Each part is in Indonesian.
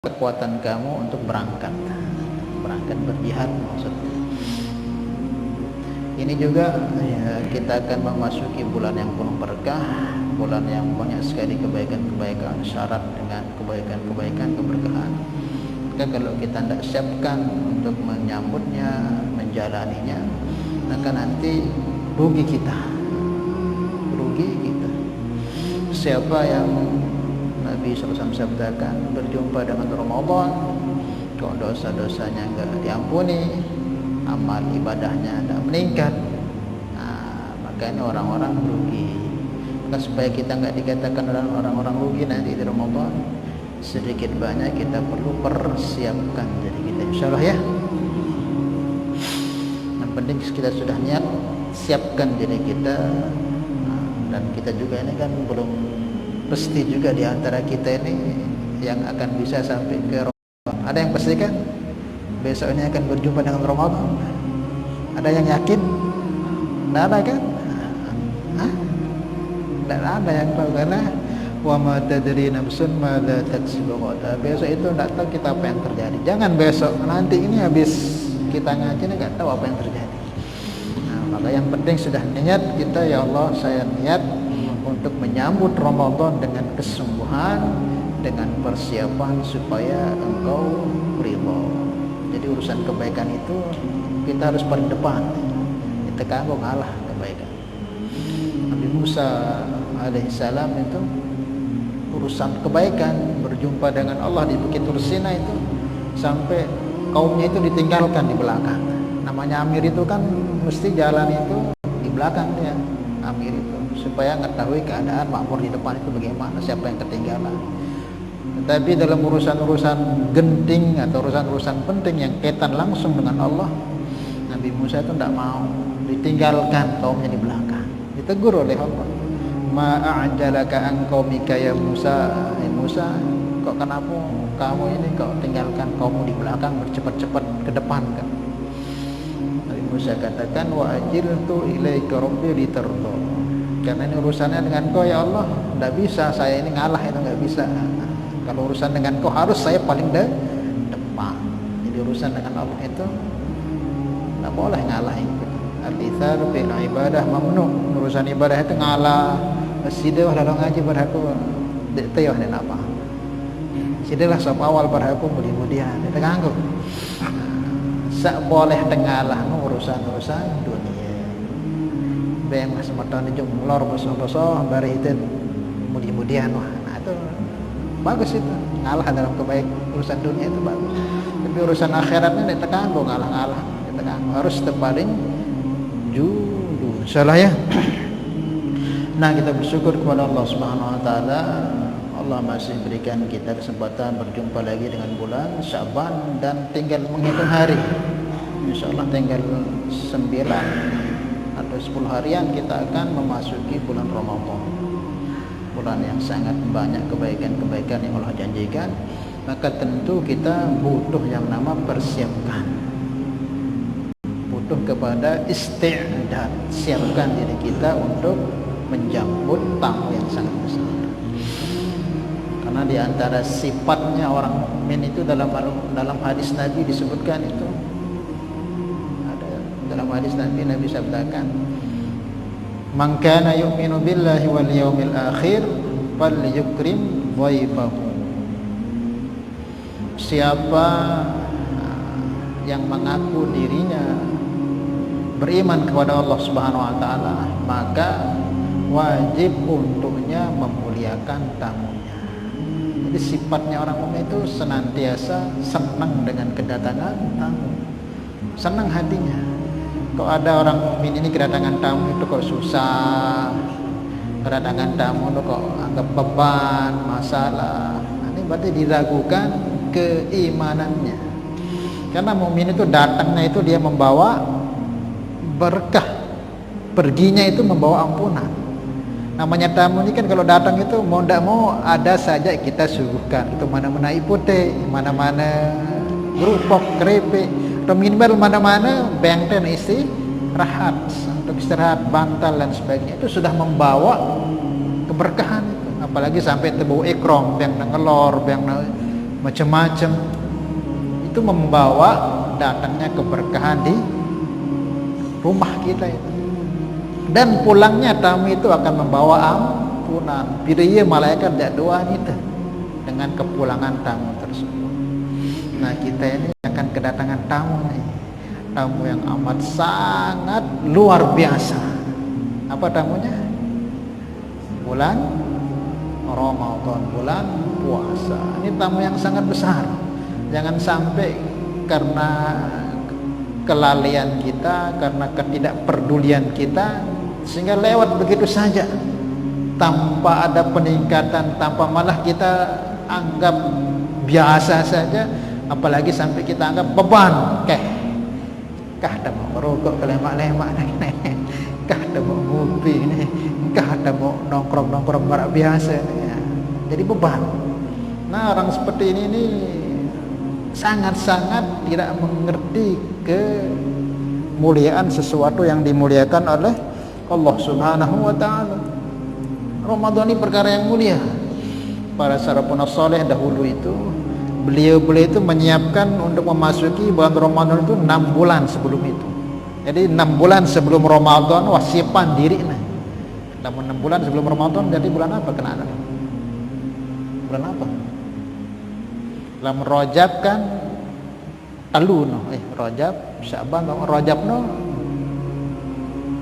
kekuatan kamu untuk berangkat berjihad maksudnya. Ini juga ya, kita akan memasuki bulan yang penuh berkah, bulan yang banyak sekali kebaikan-kebaikan, syarat dengan kebaikan-kebaikan, keberkahan. Maka kalau kita tidak siapkan untuk menyambutnya, menjalaninya, maka nanti rugi kita. Siapa yang Nabi SAW sabdakan berjumpa dengan Ramadan kok dosa-dosanya enggak diampuni, amal ibadahnya tidak meningkat, makanya orang-orang rugi. Maka supaya kita enggak dikatakan orang-orang rugi nanti di Ramadan, sedikit banyak kita perlu persiapkan diri kita, insyaallah ya. Yang penting kita sudah niat, siapkan diri kita. Dan kita juga ini kan belum pasti juga di antara kita ini yang akan bisa sampai ke Ramadan. Ada yang pasti kan besok ini akan berjumpa dengan Ramadan? Ada yang yakin? Tidak ada kan? Tidak ada yang tahu, karena wa ma tadri nafsun madza taksibu ghadan. Besok itu tidak tahu kita apa yang terjadi. Jangan besok, nanti ini habis kita ngaji ini nggak tahu apa yang terjadi. Maka yang penting sudah niat kita, ya Allah saya niat untuk menyambut Ramadan dengan kesungguhan, dengan persiapan supaya Engkau ridha. Jadi urusan kebaikan itu kita harus paling depan. Kita kagak ngalah kebaikan. Nabi Musa alaihissalam itu urusan kebaikan, berjumpa dengan Allah di Bukit Tur Sina itu sampai kaumnya itu ditinggalkan di belakang. Namanya Amir itu kan mesti jalan itu di belakang dia, Amir itu, supaya mengetahui keadaan makmur di depan itu bagaimana, siapa yang ketinggalan. Tetapi dalam urusan-urusan genting atau urusan-urusan penting yang kaitan langsung dengan Allah, Nabi Musa itu tidak mau ditinggalkan kaumnya di belakang. Ditegur oleh Allah, ma'ajalaka an qaumika ya Musa, Musa, kok kenapa kamu ini kok tinggalkan kaummu di belakang, bercepat-cepat ke depan kan? Musa katakan wa ajiltu ilaika rabbi litarda, karena ini urusannya dengan kau ya Allah, tidak bisa saya ini ngalah, itu nggak bisa. Kalau urusan dengan kau harus saya paling depan. Jadi urusan dengan Allah itu tidak boleh ngalahin. Al-ithar bil ibadah mamnu. Urusan ibadah itu ngalah. Sidelah lalu ngaji berhaku teyah dan apa. Sidelah sop awal berhaku mudi-mudian itu ganggu. Sak boleh tengalah urusan-urusan dunia. Beng mas matane jung lor boso-boso bari itu mudi-mudian wah. Nah itu bagus, itu ngalah dalam urusan dunia itu bagus. Tapi urusan akhiratnya nek tekan ngalah-ngalah, tekan harus tepaling julu. Salah ya. Nah, kita bersyukur kepada Allah Subhanahu wa taala. Allah masih berikan kita kesempatan berjumpa lagi dengan bulan Sya'ban dan tinggal menghitung hari. Insyaallah tinggal 9 atau 10 harian kita akan memasuki bulan Ramadan. Bulan yang sangat banyak kebaikan-kebaikan yang Allah janjikan. Maka tentu kita butuh yang nama persiapkan. Butuh kepada isti'dad, siapkan diri kita untuk menjemput tamu yang sangat besar. Karena di antara sifatnya orang mukmin itu dalam hadis Nabi disebutkan itu, ada dalam hadis Nabi sabdakan, man kana yu'minu billahi wal yawmil akhir falyukrim dhaifahu. Siapa yang mengaku dirinya beriman kepada Allah Subhanahu wa taala, maka wajib untuknya memuliakan tamunya. Jadi sifatnya orang mukmin itu senantiasa senang dengan kedatangan tamu, senang hatinya. Kok ada orang mukmin ini kedatangan tamu itu kok susah, kedatangan tamu itu kok anggap beban, masalah. Ini berarti diragukan keimanannya. Karena mukmin itu datangnya itu dia membawa berkah, perginya itu membawa ampunan. Namanya tamu ini kan kalau datang itu mau tidak mau ada saja kita suguhkan. Itu mana-mana ipote, mana-mana kerupuk, keripik, atau minimal mana-mana bengten isi rahat untuk istirahat, bantal dan sebagainya. Itu sudah membawa keberkahan itu. Apalagi sampai terbau ikram, beng ngelor, beng macam-macam. Itu membawa datangnya keberkahan di rumah kita itu. Dan pulangnya tamu itu akan membawa ampunan. Piriye malaikat dak doa kita dengan kepulangan tamu tersebut. Nah, kita ini akan kedatangan tamu nih. Tamu yang amat sangat luar biasa. Apa tamunya? Bulan Ramadan, bulan puasa. Ini tamu yang sangat besar. Jangan sampai karena kelalaian kita, karena ketidakpedulian kita, sehingga lewat begitu saja tanpa ada peningkatan, tanpa malah kita anggap biasa saja, apalagi sampai kita anggap beban. Kah ada mau merokok kelemak-lemak nih, kah ada mau ngopi nih, kah ada mau nongkrong-nongkrong barak biasa nih. Jadi beban. Nah, orang seperti ini nih sangat-sangat tidak mengerti kemuliaan sesuatu yang dimuliakan oleh Allah Subhanahu wa taala. Ramadan ini perkara yang mulia. Para salafun saleh dahulu itu beliau itu menyiapkan untuk memasuki bulan Ramadan itu 6 bulan sebelum itu. Jadi 6 bulan sebelum Ramadan wasipan diri nah. Namun 6 bulan sebelum Ramadan jadi bulan apa kena? Bulan apa? Lam Rajab kan Talu no, Rajab, Syaban, Rajab no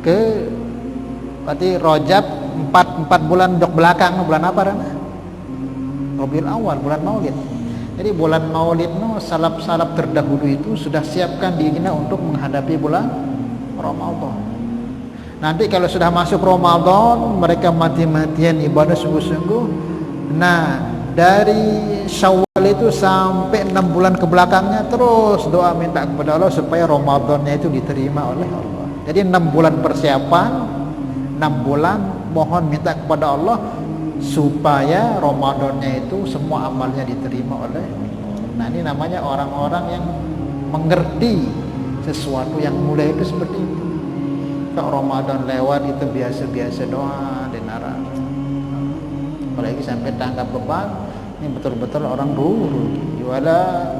ke berarti Rajab 4 bulan jok belakang no, bulan apa Rana? Rabiul Awal, bulan Maulid. Jadi bulan Maulid no salaf-salaf terdahulu itu sudah siapkan dirinya untuk menghadapi bulan Ramadan. Nanti kalau sudah masuk Ramadan, mereka mati-matian ibadah sungguh-sungguh. Nah, dari Syawal itu sampai 6 bulan ke belakangnya terus doa minta kepada Allah supaya Ramadannya itu diterima oleh Allah. Jadi 6 bulan persiapan, 6 bulan mohon minta kepada Allah supaya Ramadannya itu semua amalnya diterima oleh Allah. Nah, ini namanya orang-orang yang mengerti sesuatu yang mulia itu seperti itu. Kalau Ramadan lewat itu biasa-biasa doa di neraka. Apalagi sampai tanggap beban, ini betul-betul orang rugi. Wala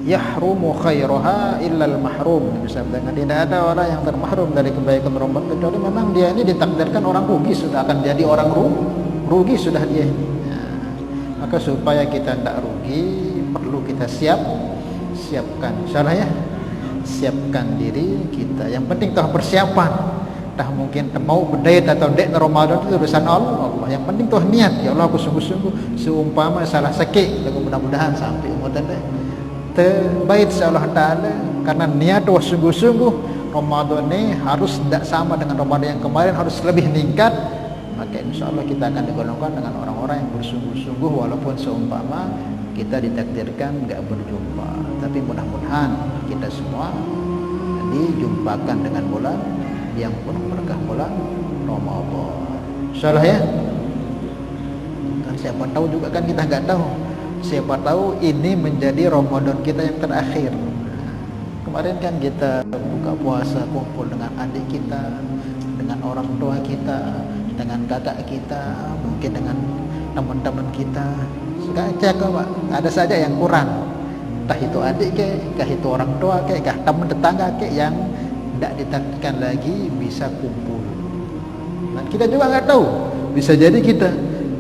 yahrumu khairaha illal mahrum. Disabdakan tidak ada orang yang termahrum dari kebaikan Ramadan kecuali memang dia ini ditakdirkan orang rugi, sudah akan jadi orang rugi sudah dia. Nah, maka supaya kita tidak rugi perlu kita siapkan. Insyaallah ya. Siapkan diri kita. Yang penting toh persiapan. Dah mungkin mau berdait atau dek Ramadan itu urusan Allah. Yang penting tuh niat. Ya Allah, aku sungguh-sungguh seumpama salah sakit, mudah-mudahan sampai umur tanda terbaik insyaallah taala, karena niat wah sungguh-sungguh Ramadan ini harus tidak sama dengan Ramadan yang kemarin, harus lebih meningkat. Maka insyaallah kita akan digolongkan dengan orang-orang yang bersungguh-sungguh walaupun seumpama kita ditakdirkan enggak berjumpa. Tapi mudah-mudahan kita semua dijumpakan dengan bulan yang penuh berkah, bulan Ramadan. Insyaallah ya. Dan siapa tahu juga kan kita enggak tahu. Siapa tahu ini menjadi Ramadan kita yang terakhir. Kemarin kan kita buka puasa kumpul dengan adik kita, dengan orang tua kita, dengan kakak kita, mungkin dengan teman-teman kita. Sekarang cek Pak, ada saja yang kurang. Entah itu adik ke, kah itu orang tua ke, kah teman tetangga ke yang tidak ditakdirkan lagi bisa kumpul. Dan kita juga nggak tahu, bisa jadi kita.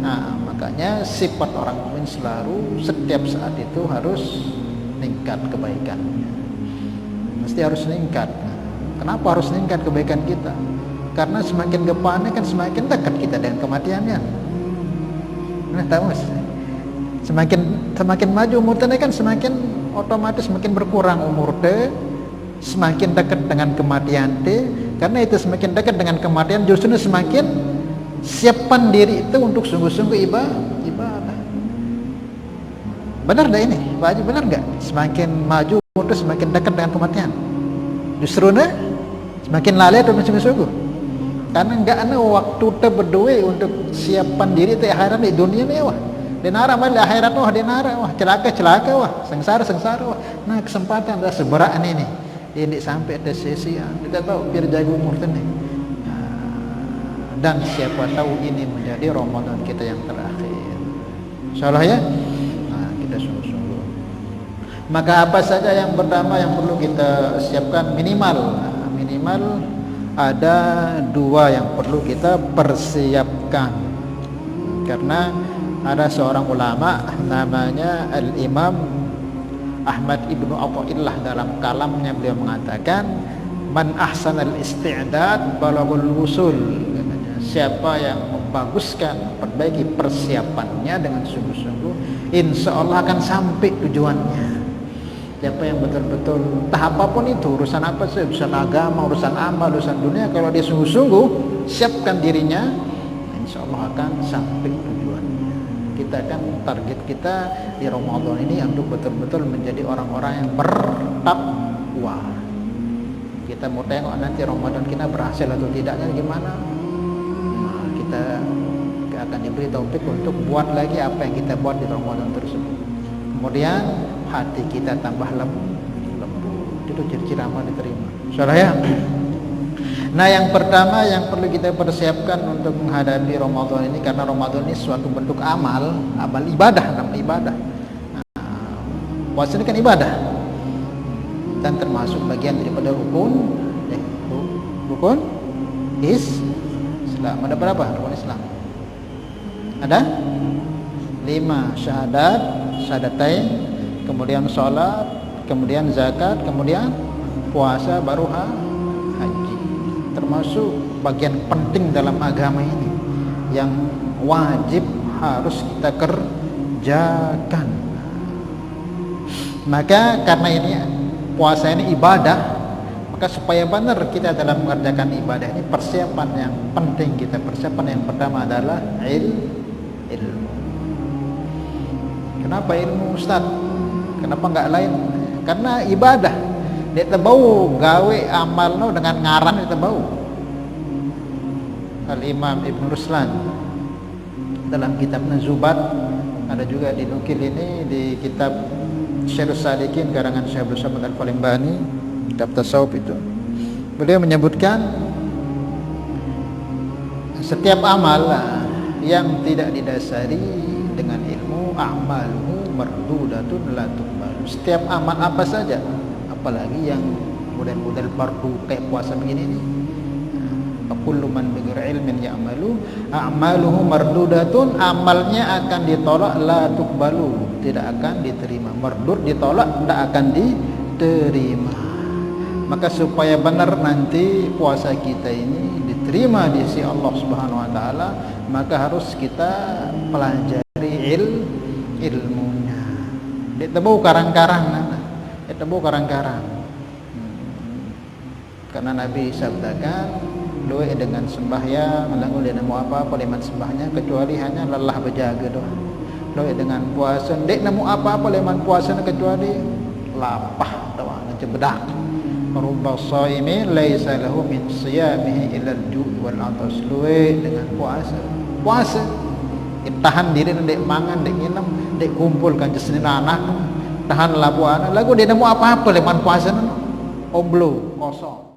Nah, makanya sifat orang mukmin selalu setiap saat itu harus meningkat kebaikannya. Mesti harus meningkat. Kenapa harus meningkat kebaikan kita? Karena semakin depannya kan semakin dekat kita dengan kematiannya. Nah, tahu Mas? Semakin maju umur tadi kan semakin otomatis semakin berkurang umur teh, semakin dekat dengan kematian teh. Karena itu semakin dekat dengan kematian justru semakin siapkan diri itu untuk sungguh-sungguh ibadah. Benar dah ini, Pak Haji, benar nggak? Semakin maju umur teh semakin dekat dengan kematian. Justru semakin lalai atau sungguh-sungguh. Karena nggak ada waktu teh berdua untuk siapkan diri teh akhirat di dunia nih wah. Denara mal akhirat wah denara wah celaka wah sengsara wah. Nah kesempatan dah seberat ini ini sampai ada sesi kita tahu biar jaga umur tadi. Dan siapa tahu ini menjadi Ramadan kita yang terakhir. Insyaallah ya. kita sungguh-sungguh. Maka apa saja yang pertama yang perlu kita siapkan, minimal ada dua yang perlu kita persiapkan. Karena ada seorang ulama namanya Al-Imam Ahmad Ibnu Athaillah, dalam kalamnya beliau mengatakan, man ahsanal isti'dad balaghul wusul. Katanya, siapa yang membaguskan, perbaiki persiapannya dengan sungguh-sungguh, insya Allah akan sampai tujuannya. Siapa yang betul-betul entah apapun itu, urusan apa sih, urusan agama, urusan amal, urusan dunia, kalau dia sungguh-sungguh siapkan dirinya, insya Allah akan sampai tujuannya. Kita kan target kita di Ramadan ini untuk betul-betul menjadi orang-orang yang bertakwa. Kita mau tengok nanti Ramadan kita berhasil atau tidaknya gimana. Nah, kita akan diberi taufik untuk buat lagi apa yang kita buat di Ramadan tersebut. Kemudian hati kita tambah lembut. Itu ciri-ciri amal diterima. Saudara ya. Nah, yang pertama yang perlu kita persiapkan untuk menghadapi Ramadan ini, karena Ramadan ini suatu bentuk amal ibadah, namanya ibadah. Nah, puasa ini kan ibadah dan termasuk bagian daripada rukun Islam. Ada berapa rukun Islam? Ada 5, syahadatain, kemudian sholat, kemudian zakat, kemudian puasa, baru haji. Termasuk bagian penting dalam agama ini yang wajib harus kita kerjakan. Maka karena ini puasa ini ibadah, maka supaya benar kita dalam mengerjakan ibadah ini, persiapan yang penting kita persiapan yang pertama adalah ilmu. Kenapa ilmu, Ustaz? Kenapa enggak lain? Karena ibadah dia terbau gawe amal no dengan ngaran dia terbau. Al-Imam Ibn Ruslan dalam kitabnya Zubat, ada juga dinukil ini di kitab Syarhus Salikin karangan Syekh Abdul Samad Al-Falimbani, kitab tasawuf itu. Beliau menyebutkan setiap amal yang tidak didasari dengan ilmu, a'maluhu mardudatun la tuqbalu. Setiap amal apa saja, apalagi yang model-model fardu kayak puasa begini nih, kullu man bighairi ilmin ya'malu a'maluhu mardudatun, amalnya akan ditolak, la tuqbalu, tidak akan diterima. Mardud ditolak, tidak akan diterima. Maka supaya benar nanti puasa kita ini diterima di sisi Allah Subhanahu wa taala, maka harus kita pelajari ilmunya. Dia tebu karang-karang, karena Nabi sabdakan, doa dengan sembahyang melangul dia nemu apa-apa leman sembahnya kecuali hanya lelah berjaga doa. Doa dengan puasa dek nemu apa-apa leman puasa kecuali lapah doa ngebedak. Rubba shaimi laisa lahu min siyamihi illa al-ju' wal 'atash. Dengan puasa tahan diri dek mangan, dek nginam, dek kumpul kan jesnin anak, tahan labuana lagu dia nemu apa-apa leman puasa oblo kosong.